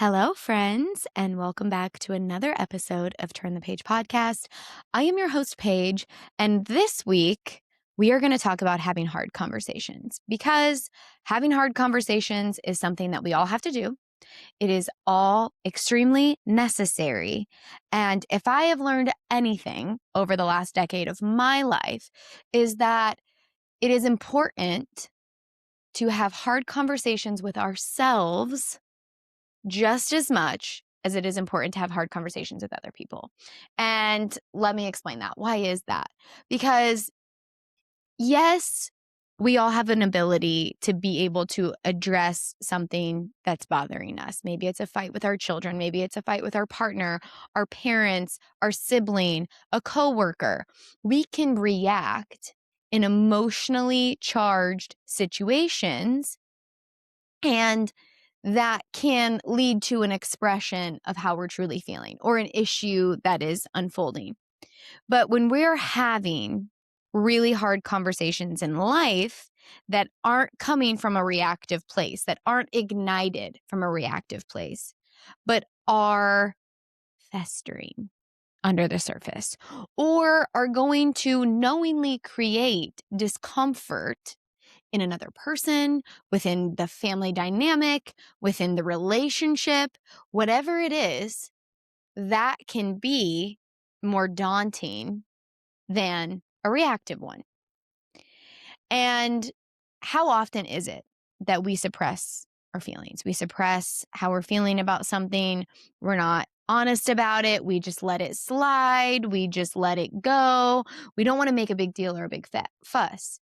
Hello, friends, and welcome back to another episode of Turn the Paige podcast. I am your host, Paige, and this week we are going to talk about having hard conversations because having hard conversations is something that we all have to do. It is all extremely necessary. And if I have learned anything over the last decade of my life, is that it is important to have hard conversations with ourselves just as much as it is important to have hard conversations with other people. And let me explain that. Why is that? Because yes, we all have an ability to be able to address something that's bothering us. Maybe it's a fight with our children. Maybe it's a fight with our partner, our parents, our sibling, a coworker. We can react in emotionally charged situations, and that can lead to an expression of how we're truly feeling or an issue that is unfolding. But when we're having really hard conversations in life that aren't coming from a reactive place, that aren't ignited from a reactive place, but are festering under the surface or are going to knowingly create discomfort in another person, within the family dynamic, within the relationship, whatever it is, that can be more daunting than a reactive one. And how often is it that we suppress our feelings? We suppress how we're feeling about something. We're not honest about it. We just let it slide. We just let it go. We don't want to make a big deal or a big fuss.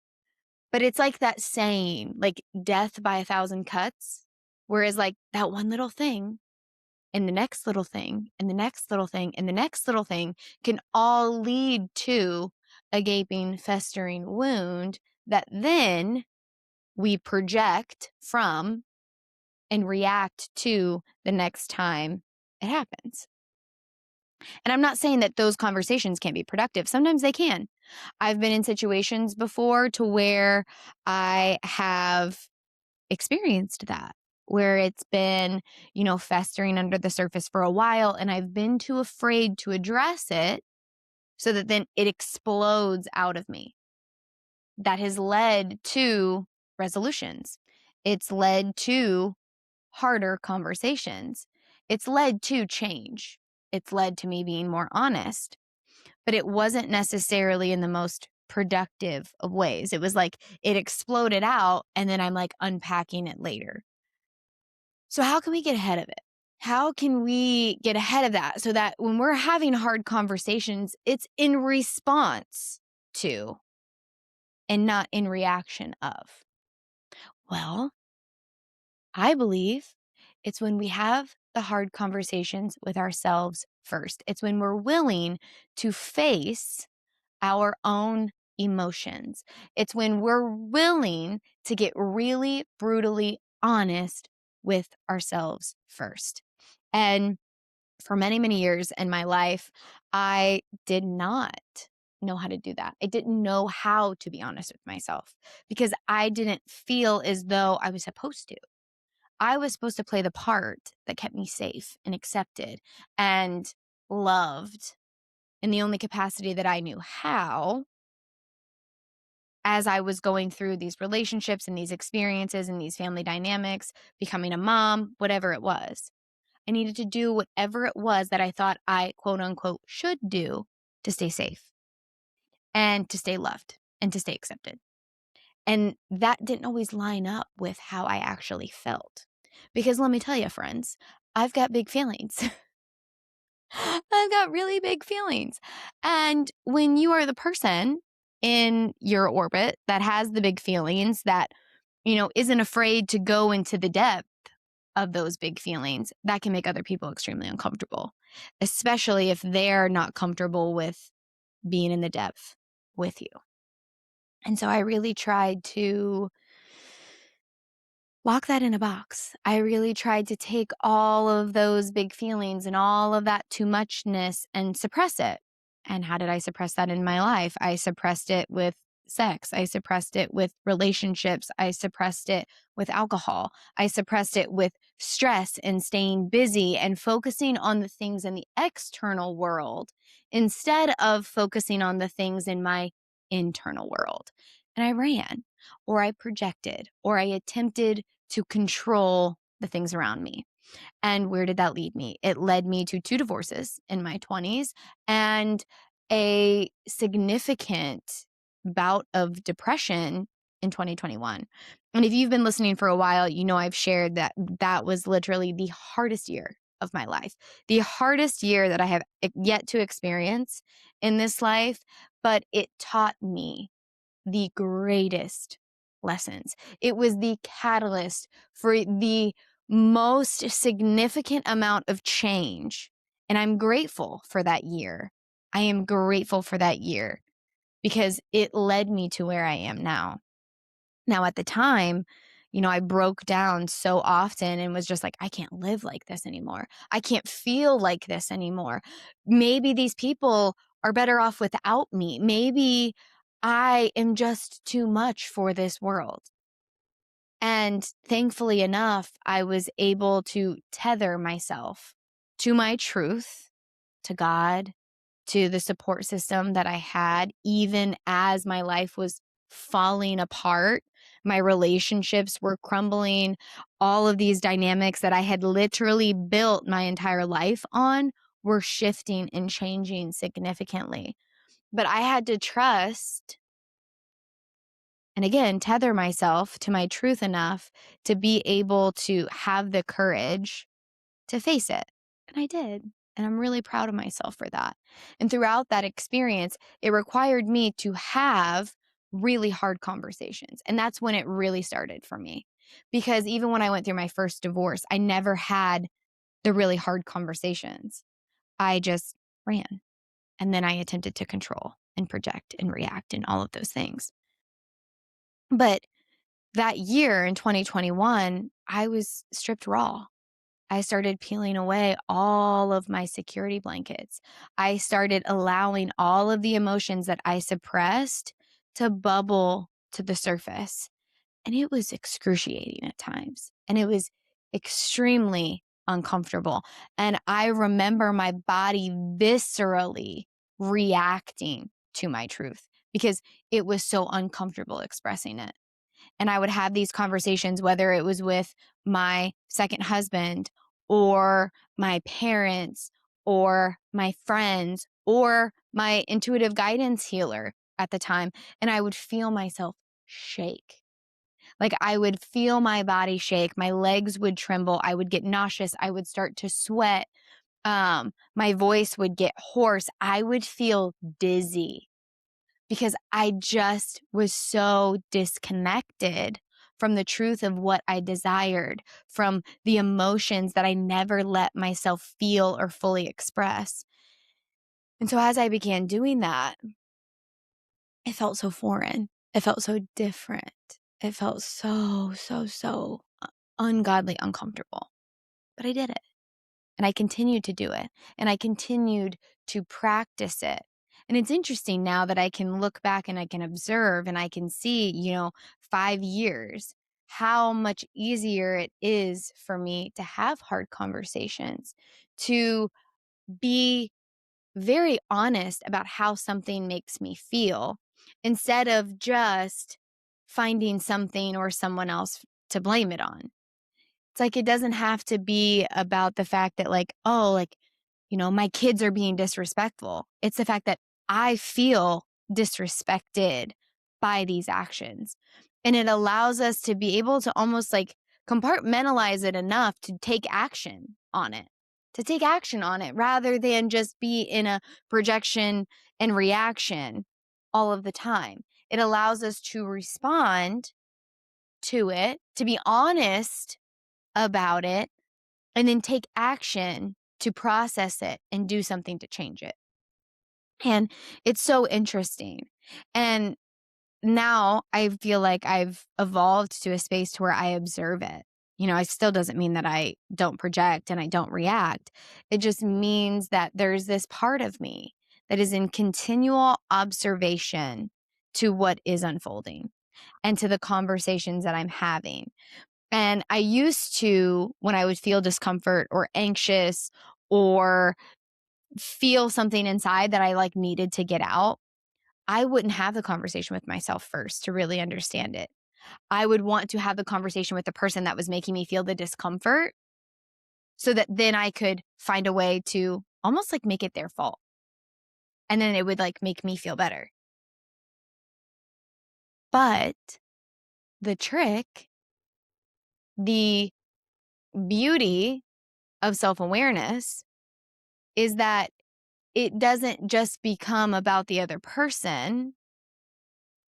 But it's like that saying, like death by 1,000 cuts, whereas like that one little thing and the next little thing and the next little thing and the next little thing can all lead to a gaping, festering wound that then we project from and react to the next time it happens. And I'm not saying that those conversations can't be productive. Sometimes they can. I've been in situations before to where I have experienced that, where it's been, festering under the surface for a while, and I've been too afraid to address it so that then it explodes out of me. That has led to resolutions. It's led to harder conversations. It's led to change. It's led to me being more honest, but it wasn't necessarily in the most productive of ways. It was like it exploded out and then I'm like unpacking it later. So how can we get ahead of it? How can we get ahead of that so that when we're having hard conversations, it's in response to and not in reaction of? Well, I believe it's when we have the hard conversations with ourselves first. It's when we're willing to face our own emotions. It's when we're willing to get really brutally honest with ourselves first. And for many, many years in my life, I did not know how to do that. I didn't know how to be honest with myself because I didn't feel as though I was supposed to. I was supposed to play the part that kept me safe and accepted and loved in the only capacity that I knew how as I was going through these relationships and these experiences and these family dynamics, becoming a mom, whatever it was. I needed to do whatever it was that I thought I, quote unquote, should do to stay safe and to stay loved and to stay accepted. And that didn't always line up with how I actually felt. Because let me tell you, friends, I've got big feelings. I've got really big feelings. And when you are the person in your orbit that has the big feelings, that, isn't afraid to go into the depth of those big feelings, that can make other people extremely uncomfortable, especially if they're not comfortable with being in the depth with you. And so I really tried to lock that in a box. I really tried to take all of those big feelings and all of that too muchness and suppress it. And how did I suppress that in my life? I suppressed it with sex. I suppressed it with relationships. I suppressed it with alcohol. I suppressed it with stress and staying busy and focusing on the things in the external world instead of focusing on the things in my internal world. And I ran, or I projected, or I attempted to control the things around me. And where did that lead me? It led me to 2 divorces in my 20s and a significant bout of depression in 2021. And if you've been listening for a while, you know I've shared that that was literally the hardest year of my life, the hardest year that I have yet to experience in this life, but it taught me the greatest lessons. It was the catalyst for the most significant amount of change. And I'm grateful for that year. I am grateful for that year because it led me to where I am now. Now, at the time, I broke down so often and was just like, I can't live like this anymore. I can't feel like this anymore. Maybe these people are better off without me. Maybe I am just too much for this world. And thankfully enough, I was able to tether myself to my truth, to God, to the support system that I had, even as my life was falling apart. My relationships were crumbling. All of these dynamics that I had literally built my entire life on were shifting and changing significantly. But I had to trust and again, tether myself to my truth enough to be able to have the courage to face it. And I did. And I'm really proud of myself for that. And throughout that experience, it required me to have really hard conversations. And that's when it really started for me. Because even when I went through my first divorce, I never had the really hard conversations. I just ran. And then I attempted to control and project and react and all of those things. But that year in 2021, I was stripped raw. I started peeling away all of my security blankets. I started allowing all of the emotions that I suppressed to bubble to the surface. And it was excruciating at times. And it was extremely uncomfortable. And I remember my body viscerally reacting to my truth because it was so uncomfortable expressing it. And I would have these conversations, whether it was with my second husband or my parents or my friends or my intuitive guidance healer at the time. And I would feel myself shake. Like I would feel my body shake. My legs would tremble. I would get nauseous. I would start to sweat. My voice would get hoarse. I would feel dizzy because I just was so disconnected from the truth of what I desired, from the emotions that I never let myself feel or fully express. And so as I began doing that, it felt so foreign. It felt so different. It felt so ungodly uncomfortable. But I did it. And I continued to do it. And I continued to practice it. And it's interesting now that I can look back and I can observe and I can see, 5 years, how much easier it is for me to have hard conversations, to be very honest about how something makes me feel instead of just finding something or someone else to blame it on. It's like it doesn't have to be about the fact that my kids are being disrespectful. It's the fact that I feel disrespected by these actions. And it allows us to be able to almost compartmentalize it enough to take action on it, rather than just be in a projection and reaction all of the time. It allows us to respond to it, to be honest about it, and then take action to process it and do something to change it. And it's so interesting. And now I feel like I've evolved to a space to where I observe it. It still doesn't mean that I don't project and I don't react. It just means that there's this part of me that is in continual observation to what is unfolding and to the conversations that I'm having. And I used to, when I would feel discomfort or anxious or feel something inside that I needed to get out, I wouldn't have the conversation with myself first to really understand it. I would want to have the conversation with the person that was making me feel the discomfort so that then I could find a way to almost make it their fault. And then it would make me feel better. But the trick, the beauty of self-awareness is that it doesn't just become about the other person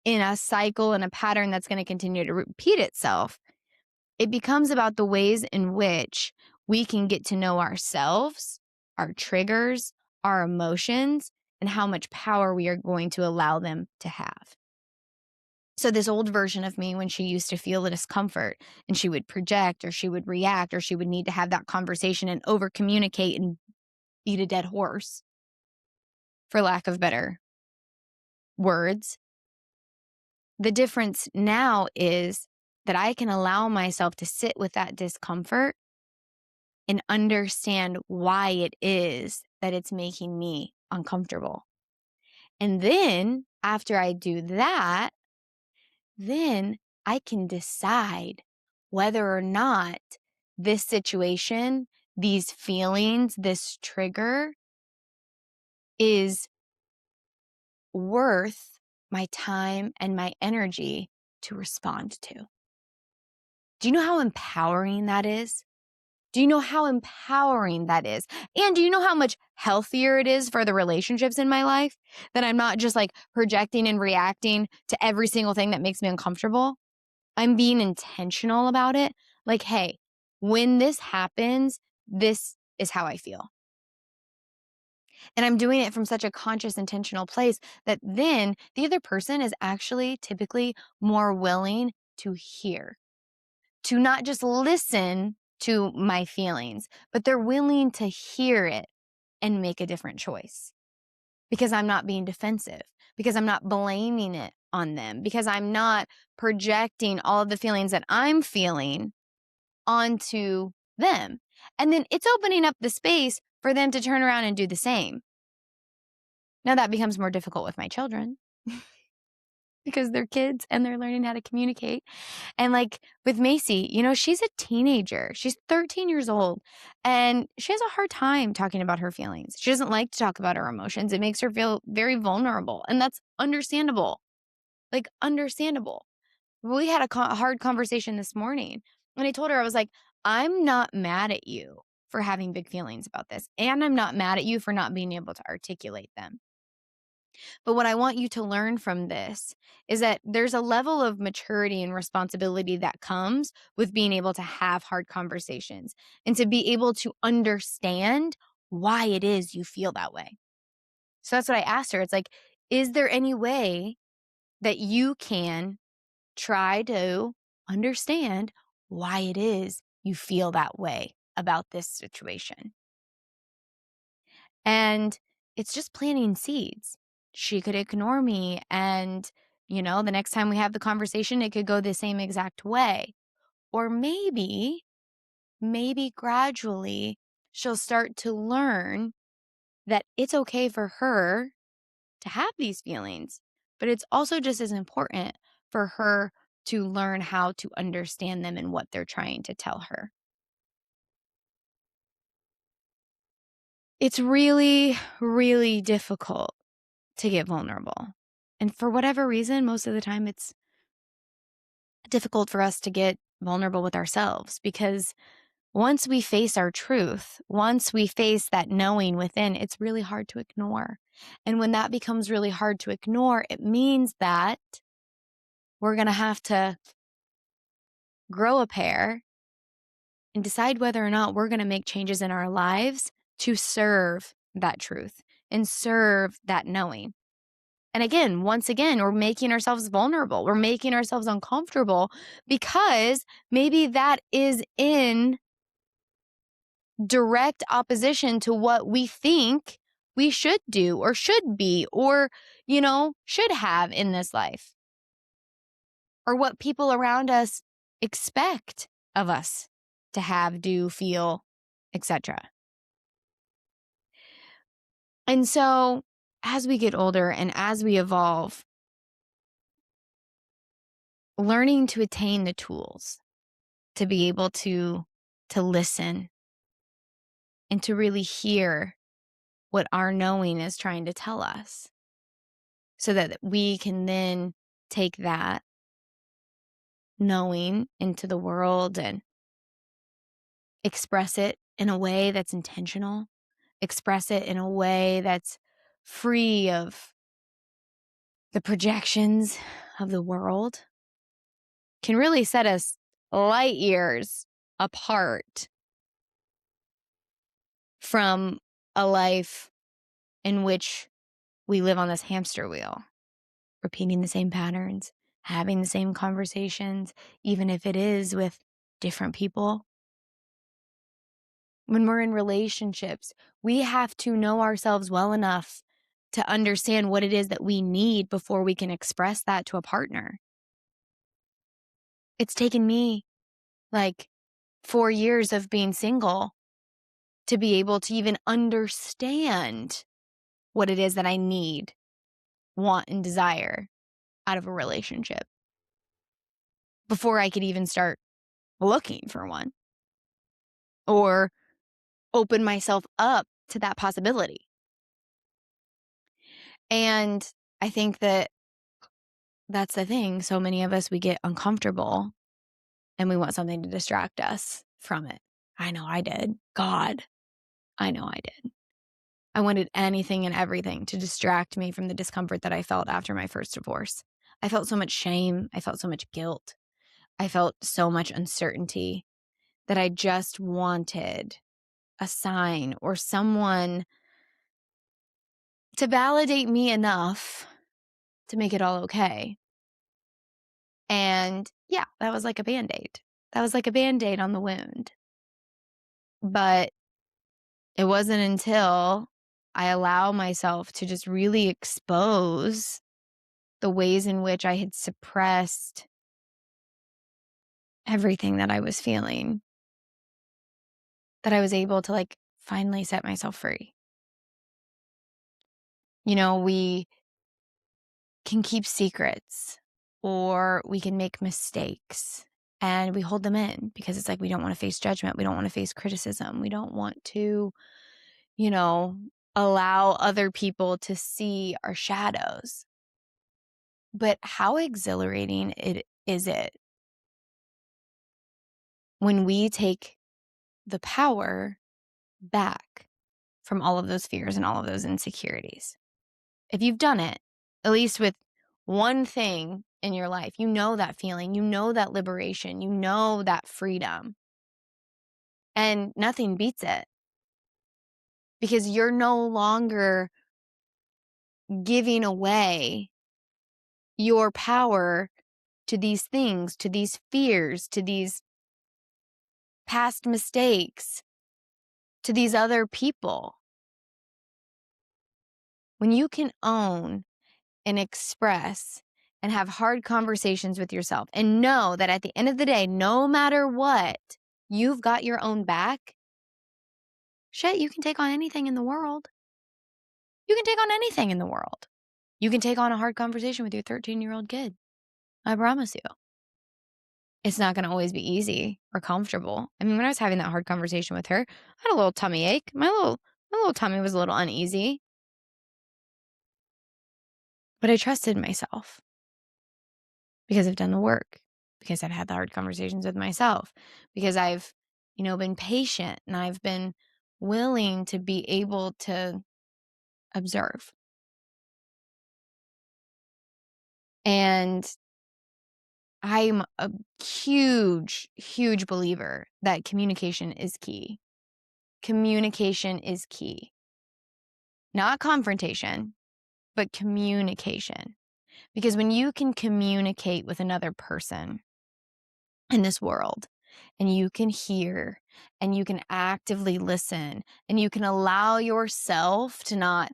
in a cycle and a pattern that's going to continue to repeat itself. It becomes about the ways in which we can get to know ourselves, our triggers, our emotions, and how much power we are going to allow them to have. So this old version of me, when she used to feel the discomfort and she would project or she would react or she would need to have that conversation and over communicate and beat a dead horse, for lack of better words. The difference now is that I can allow myself to sit with that discomfort and understand why it is that it's making me uncomfortable. And then after I do that, then I can decide whether or not this situation, these feelings, this trigger is worth my time and my energy to respond to. Do you know how empowering that is? Do you know how empowering that is? And do you know how much healthier it is for the relationships in my life? That I'm not just projecting and reacting to every single thing that makes me uncomfortable. I'm being intentional about it. Hey, when this happens, this is how I feel. And I'm doing it from such a conscious, intentional place that then the other person is actually typically more willing to hear, to not just listen to my feelings, but they're willing to hear it and make a different choice because I'm not being defensive, because I'm not blaming it on them, because I'm not projecting all of the feelings that I'm feeling onto them. And then it's opening up the space for them to turn around and do the same. Now that becomes more difficult with my children because they're kids and they're learning how to communicate. And with Macy, she's a teenager. She's 13 years old and she has a hard time talking about her feelings. She doesn't like to talk about her emotions. It makes her feel very vulnerable. And that's understandable. Understandable. We had a hard conversation this morning and I told her, I was like, I'm not mad at you for having big feelings about this. And I'm not mad at you for not being able to articulate them. But what I want you to learn from this is that there's a level of maturity and responsibility that comes with being able to have hard conversations and to be able to understand why it is you feel that way. So that's what I asked her. It's is there any way that you can try to understand why it is you feel that way about this situation? And it's just planting seeds. She could ignore me and, the next time we have the conversation, it could go the same exact way. Or maybe gradually she'll start to learn that it's okay for her to have these feelings, but it's also just as important for her to learn how to understand them and what they're trying to tell her. It's really, really difficult to get vulnerable. And for whatever reason, most of the time it's difficult for us to get vulnerable with ourselves because once we face our truth, once we face that knowing within, it's really hard to ignore. And when that becomes really hard to ignore, it means that we're going to have to grow a pair and decide whether or not we're going to make changes in our lives to serve that truth and serve that knowing. And again, once again, we're making ourselves vulnerable. We're making ourselves uncomfortable because maybe that is in direct opposition to what we think we should do or should be or, should have in this life, or what people around us expect of us to have, do, feel, etc. And so as we get older and as we evolve, learning to attain the tools to be able to listen and to really hear what our knowing is trying to tell us, so that we can then take that knowing into the world and express it in a way that's intentional, express it in a way that's free of the projections of the world, can really set us light years apart from a life in which we live on this hamster wheel, repeating the same patterns, having the same conversations, even if it is with different people. When we're in relationships, we have to know ourselves well enough to understand what it is that we need before we can express that to a partner. It's taken me like 4 years of being single to be able to even understand what it is that I need, want, and desire out of a relationship before I could even start looking for one or open myself up to that possibility. And I think that that's the thing. So many of us, we get uncomfortable and we want something to distract us from it. I know I did. God, I know I did. I wanted anything and everything to distract me from the discomfort that I felt after my first divorce. I felt so much shame. I felt so much guilt. I felt so much uncertainty that I just wanted a sign or someone to validate me enough to make it all okay. And yeah, that was like a Band-Aid. That was like a Band-Aid on the wound. But it wasn't until I allow myself to just really expose the ways in which I had suppressed everything that I was feeling that I was able to like finally set myself free. We can keep secrets or we can make mistakes and we hold them in because it's like we don't want to face judgment. We don't want to face criticism. We don't want to, allow other people to see our shadows. But how exhilarating is it when we take the power back from all of those fears and all of those insecurities? If you've done it, at least with one thing in your life, you know that feeling, you know that liberation, you know that freedom. And nothing beats it because you're no longer giving away your power to these things, to these fears, to these past mistakes, to these other people. When you can own and express and have hard conversations with yourself and know that at the end of the day, no matter what, you've got your own back, shit, you can take on anything in the world. You can take on anything in the world. You can take on a hard conversation with your 13-year-old kid. I promise you. It's not going to always be easy or comfortable. I mean, when I was having that hard conversation with her, I had a little tummy ache. My little tummy was a little uneasy. But I trusted myself because I've done the work, because I've had the hard conversations with myself, because I've, been patient and I've been willing to be able to observe. And I'm a huge, huge believer that communication is key. Communication is key. Not confrontation, but communication. Because when you can communicate with another person in this world, and you can hear, and you can actively listen, and you can allow yourself to not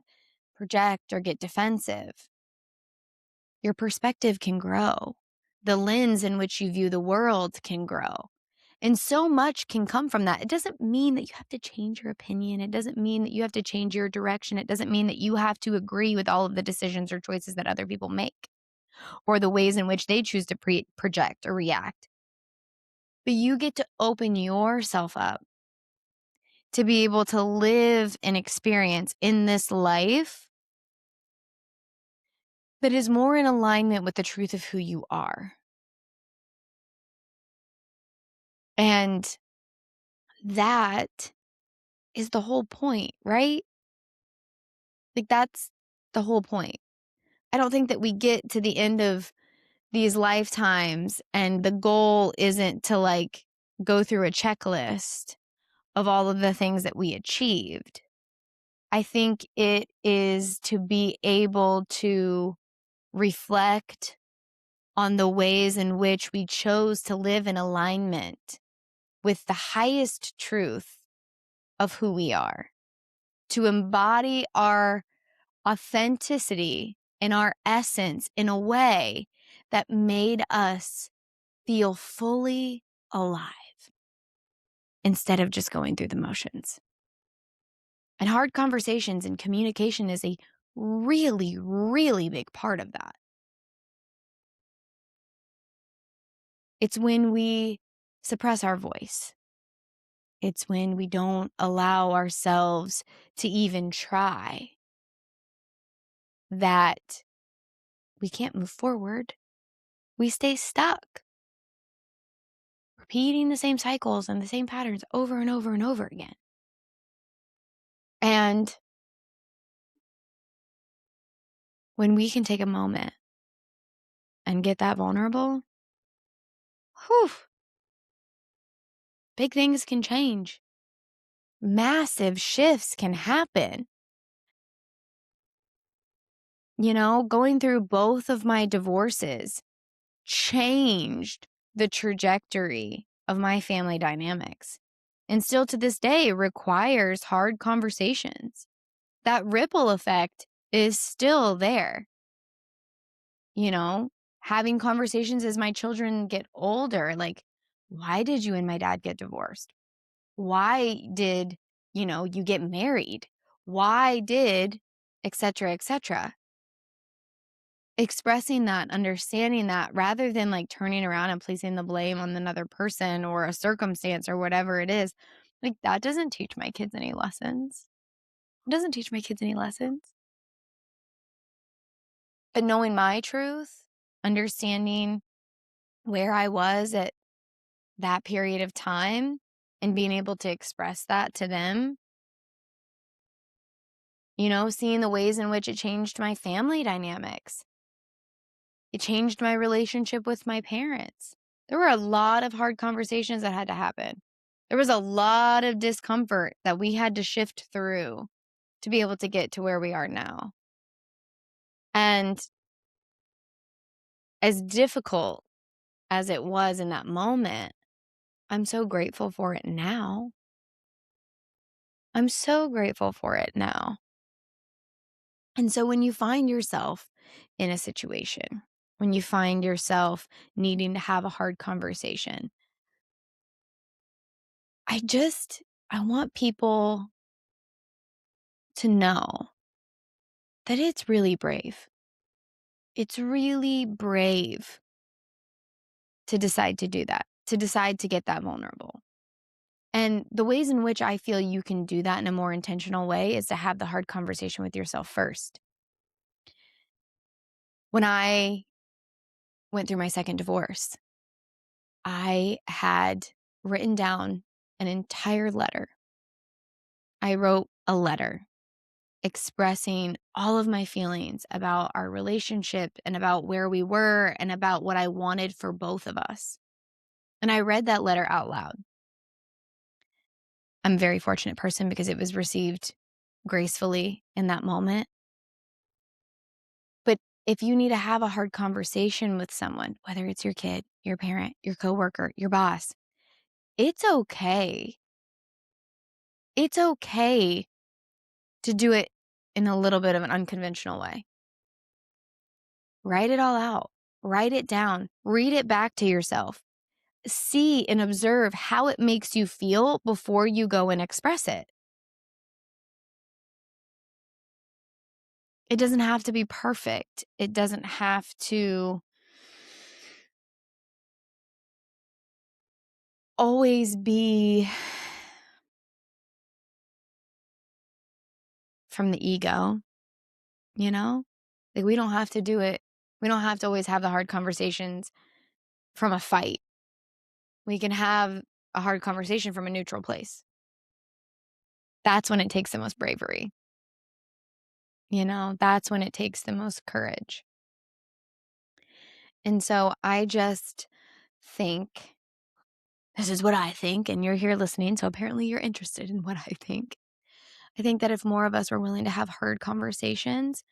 project or get defensive, your perspective can grow. The lens in which you view the world can grow. And so much can come from that. It doesn't mean that you have to change your opinion. It doesn't mean that you have to change your direction. It doesn't mean that you have to agree with all of the decisions or choices that other people make or the ways in which they choose to project or react. But you get to open yourself up to be able to live an experience in this life that is more in alignment with the truth of who you are. And that is the whole point, right? Like, that's the whole point. I don't think that we get to the end of these lifetimes and the goal isn't to like go through a checklist of all of the things that we achieved. I think it is to be able to reflect on the ways in which we chose to live in alignment with the highest truth of who we are, to embody our authenticity and our essence in a way that made us feel fully alive instead of just going through the motions. And hard conversations and communication is a really, really big part of that. It's when we suppress our voice. It's when we don't allow ourselves to even try that we can't move forward. We stay stuck, repeating the same cycles and the same patterns over and over and over again. And when we can take a moment and get that vulnerable, whew, big things can change. Massive shifts can happen. You know, going through both of my divorces changed the trajectory of my family dynamics. And still to this day requires hard conversations. That ripple effect is still there. You know, having conversations as my children get older, like, why did you and my dad get divorced? Why did, you get married? Why did, et cetera, et cetera. Expressing that, understanding that, rather than like turning around and placing the blame on another person or a circumstance or whatever it is, like that doesn't teach my kids any lessons. It doesn't teach my kids any lessons. But knowing my truth, understanding where I was at that period of time and being able to express that to them, seeing the ways in which it changed my family dynamics. It changed my relationship with my parents. There were a lot of hard conversations that had to happen. There was a lot of discomfort that we had to shift through to be able to get to where we are now. And as difficult as it was in that moment, I'm so grateful for it now. I'm so grateful for it now. And so when you find yourself in a situation, when you find yourself needing to have a hard conversation, I want people to know that it's really brave. It's really brave to decide to do that, to decide to get that vulnerable. And the ways in which I feel you can do that in a more intentional way is to have the hard conversation with yourself first. When I went through my second divorce, I had written down an entire letter. I wrote a letter expressing all of my feelings about our relationship and about where we were and about what I wanted for both of us. And I read that letter out loud. I'm a very fortunate person because it was received gracefully in that moment. If you need to have a hard conversation with someone, whether it's your kid, your parent, your coworker, your boss, it's okay. It's okay to do it in a little bit of an unconventional way. Write it all out. Write it down. Read it back to yourself. See and observe how it makes you feel before you go and express it. It doesn't have to be perfect. It doesn't have to always be from the ego, you know? Like, we don't have to do it. We don't have to always have the hard conversations from a fight. We can have a hard conversation from a neutral place. That's when it takes the most bravery. That's when it takes the most courage. And so I just think, this is what I think, and you're here listening, so apparently you're interested in what I think. I think that if more of us were willing to have hard conversations,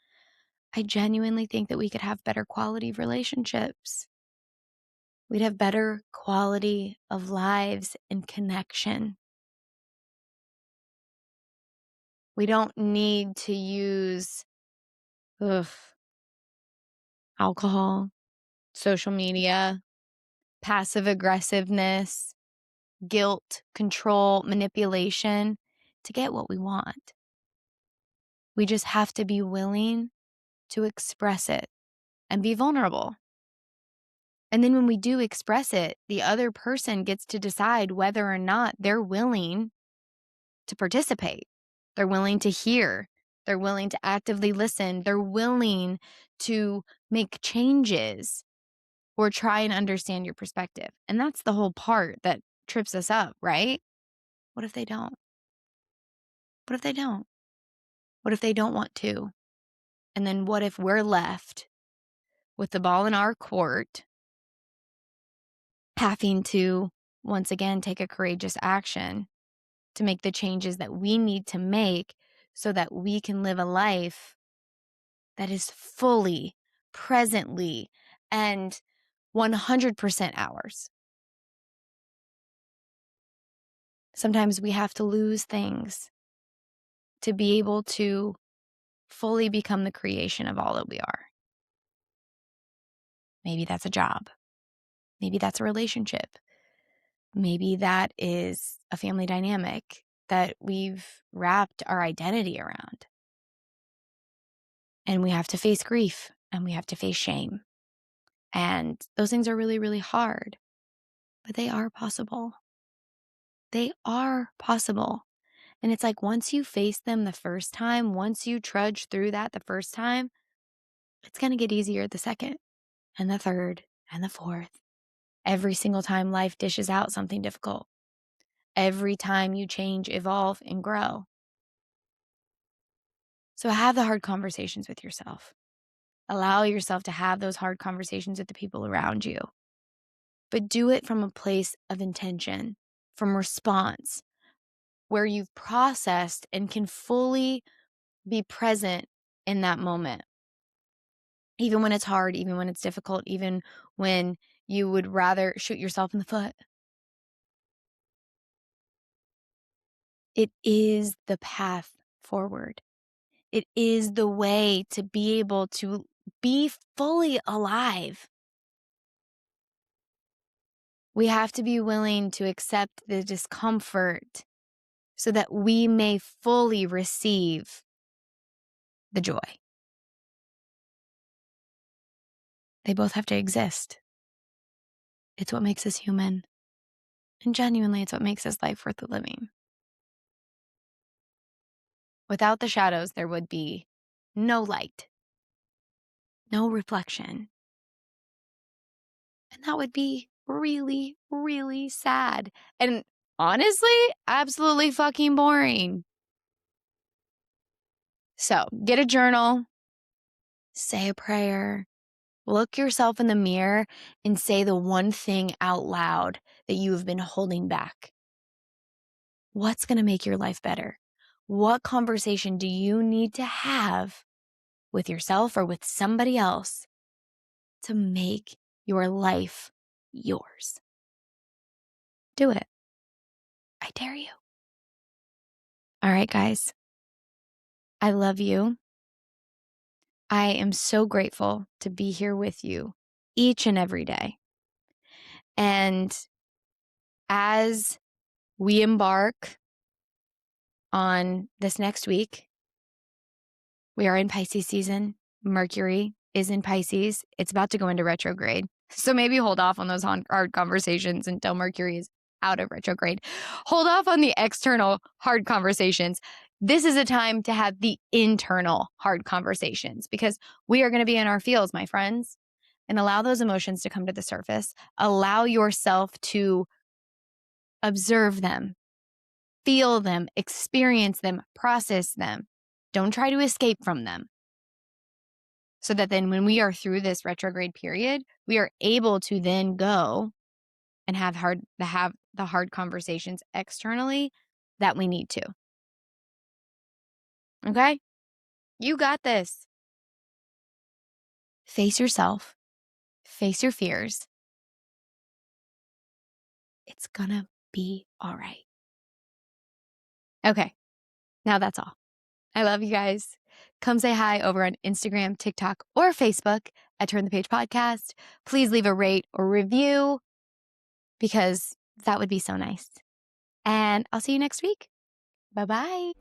I genuinely think that we could have better quality relationships. We'd have better quality of lives and connection. We don't need to use alcohol, social media, passive aggressiveness, guilt, control, manipulation to get what we want. We just have to be willing to express it and be vulnerable. And then when we do express it, the other person gets to decide whether or not they're willing to participate. They're willing to hear. They're willing to actively listen. They're willing to make changes or try and understand your perspective. And that's the whole part that trips us up, right? What if they don't? What if they don't? What if they don't want to? And then what if we're left with the ball in our court, having to, once again, take a courageous action to make the changes that we need to make so that we can live a life that is fully, presently, and 100% ours. Sometimes we have to lose things to be able to fully become the creation of all that we are. Maybe that's a job. Maybe that's a relationship. Maybe that is a family dynamic that we've wrapped our identity around. And we have to face grief and we have to face shame. And those things are really, really hard, but they are possible. They are possible. And it's like once you face them the first time, once you trudge through that the first time, it's going to get easier the second and the third and the fourth. Every single time life dishes out something difficult. Every time you change, evolve, and grow. So have the hard conversations with yourself. Allow yourself to have those hard conversations with the people around you. But do it from a place of intention, from response, where you've processed and can fully be present in that moment. Even when it's hard, even when it's difficult, even when you would rather shoot yourself in the foot. It is the path forward. It is the way to be able to be fully alive. We have to be willing to accept the discomfort so that we may fully receive the joy. They both have to exist. It's what makes us human. And genuinely, it's what makes this life worth living. Without the shadows, there would be no light, no reflection. And that would be really, really sad. And honestly, absolutely fucking boring. So get a journal, say a prayer, look yourself in the mirror and say the one thing out loud that you have been holding back. What's going to make your life better? What conversation do you need to have with yourself or with somebody else to make your life yours. Do it. I dare you. All right, guys. I love you. I am so grateful to be here with you each and every day. And as we embark on this next week, we are in Pisces season. Mercury is in Pisces. It's about to go into retrograde. So maybe hold off on those hard conversations until Mercury is out of retrograde. Hold off on the external hard conversations. This is a time to have the internal hard conversations because we are going to be in our feels, my friends, and allow those emotions to come to the surface. Allow yourself to observe them, feel them, experience them, process them. Don't try to escape from them. So that then when we are through this retrograde period, we are able to then go and have the hard conversations externally that we need to. Okay? You got this. Face yourself. Face your fears. It's gonna be all right. Okay. Now that's all. I love you guys. Come say hi over on Instagram, TikTok, or Facebook at Turn the Paige Podcast. Please leave a rate or review because that would be so nice. And I'll see you next week. Bye-bye.